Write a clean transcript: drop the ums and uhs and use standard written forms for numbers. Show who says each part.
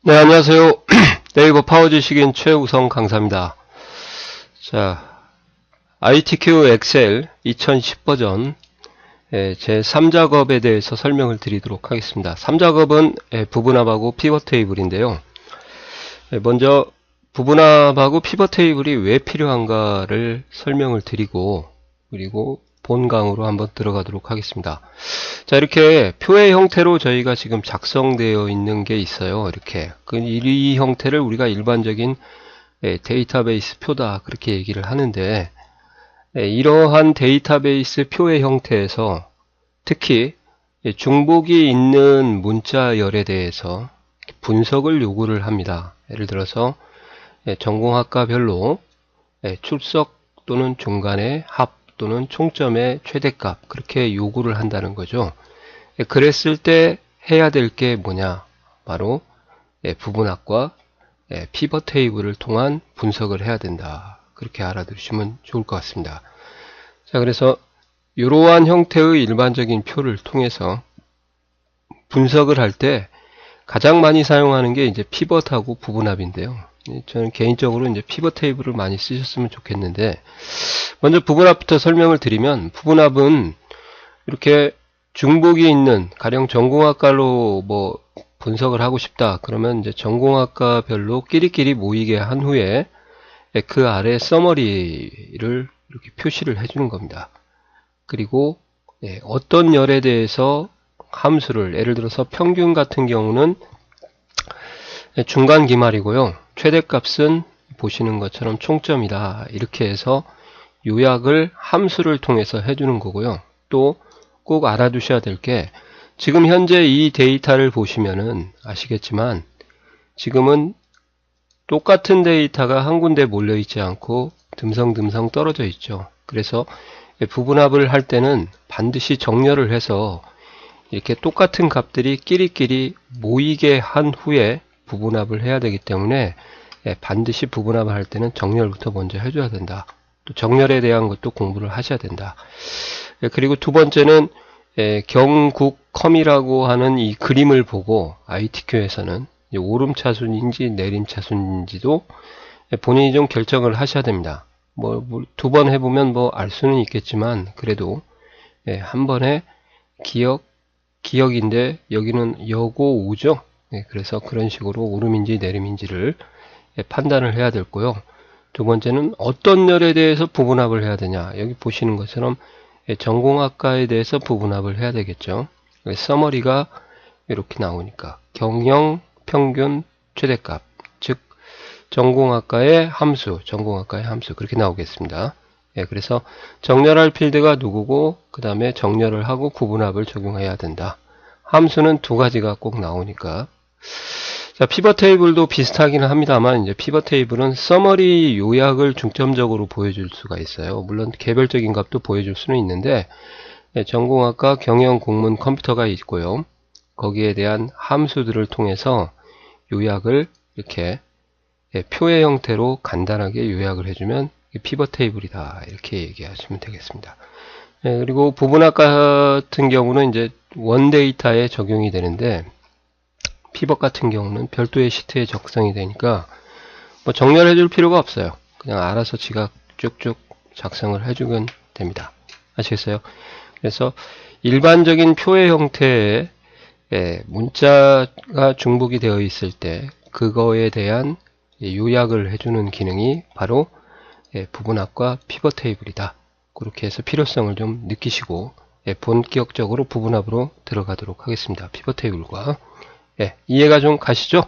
Speaker 1: 네, 안녕하세요. 네이버 파워지식인 최우성 강사입니다. 자, ITQ 엑셀 2010 버전 제 3작업에 대해서 설명을 드리도록 하겠습니다. 3작업은 부분합하고 피벗 테이블인데요. 먼저 부분합하고 피벗 테이블이 왜 필요한가를 설명을 드리고, 그리고 본강으로 한번 들어가도록 하겠습니다. 자, 이렇게 표의 형태로 저희가 지금 작성되어 있는 게 있어요. 이렇게 이 형태를 우리가 일반적인 데이터베이스 표다 그렇게 얘기를 하는데, 이러한 데이터베이스 표의 형태에서 특히 중복이 있는 문자열에 대해서 분석을 요구를 합니다. 예를 들어서 전공학과별로 출석 또는 중간의 합 또는 총점의 최대값 그렇게 요구를 한다는 거죠. 그랬을 때 해야 될 게 뭐냐, 바로 부분합과 피벗 테이블을 통한 분석을 해야 된다, 그렇게 알아두시면 좋을 것 같습니다. 자, 그래서 이러한 형태의 일반적인 표를 통해서 분석을 할 때 가장 많이 사용하는 게 이제 피벗하고 부분합인데요. 저는 개인적으로 이제 피벗 테이블을 많이 쓰셨으면 좋겠는데, 먼저 부분합부터 설명을 드리면, 부분합은 이렇게 중복이 있는, 가령 전공학과로 뭐 분석을 하고 싶다 그러면 이제 전공학과별로 끼리끼리 모이게 한 후에 그 아래 서머리를 이렇게 표시를 해주는 겁니다. 그리고 어떤 열에 대해서 함수를, 예를 들어서 평균 같은 경우는 중간 기말이고요, 최대값은 보시는 것처럼 총점이다, 이렇게 해서 요약을 함수를 통해서 해주는 거고요. 또 꼭 알아두셔야 될 게, 지금 현재 이 데이터를 보시면은 아시겠지만 지금은 똑같은 데이터가 한 군데 몰려 있지 않고 듬성듬성 떨어져 있죠. 그래서 부분합을 할 때는 반드시 정렬을 해서 이렇게 똑같은 값들이 끼리끼리 모이게 한 후에 부분합을 해야 되기 때문에 반드시 부분합을 할 때는 정렬부터 먼저 해줘야 된다. 또 정렬에 대한 것도 공부를 하셔야 된다. 그리고 두 번째는 경국컴이라고 하는 이 그림을 보고 ITQ에서는 오름차순인지 내림차순인지도 본인이 좀 결정을 하셔야 됩니다. 뭐 두 번 해보면 뭐 알 수는 있겠지만, 그래도 한 번에 기역인데 여기는 여고 우죠. 그래서 그런 식으로 오름인지 내림인지를 판단을 해야 될 거요. 두 번째는 어떤 열에 대해서 부분합을 해야 되냐, 여기 보시는 것처럼 전공학과에 대해서 부분합을 해야 되겠죠. 서머리가 이렇게 나오니까 경영, 평균, 최대값, 즉 전공학과의 함수, 그렇게 나오겠습니다. 그래서 정렬할 필드가 누구고, 그 다음에 정렬을 하고 구분합을 적용해야 된다. 함수는 두 가지가 꼭 나오니까. 자, 피벗 테이블도 비슷하기는 합니다만, 이제 피벗 테이블은 서머리 요약을 중점적으로 보여줄 수가 있어요. 물론 개별적인 값도 보여줄 수는 있는데, 전공학과 경영 공문 컴퓨터가 있고요. 거기에 대한 함수들을 통해서 요약을 이렇게 표의 형태로 간단하게 요약을 해주면 피벗 테이블이다, 이렇게 얘기하시면 되겠습니다. 그리고 부분합 같은 경우는 이제 원 데이터에 적용이 되는데, 피벗 같은 경우는 별도의 시트에 적성이 되니까 뭐 정렬해 줄 필요가 없어요. 그냥 알아서 지가 쭉쭉 작성을 해주면 됩니다. 아시겠어요? 그래서 일반적인 표의 형태에 문자가 중복이 되어 있을 때 그거에 대한 요약을 해주는 기능이 바로 부분합과 피벗 테이블이다. 그렇게 해서 필요성을 좀 느끼시고 본격적으로 부분합으로 들어가도록 하겠습니다. 피벗 테이블과 이해가 좀 가시죠?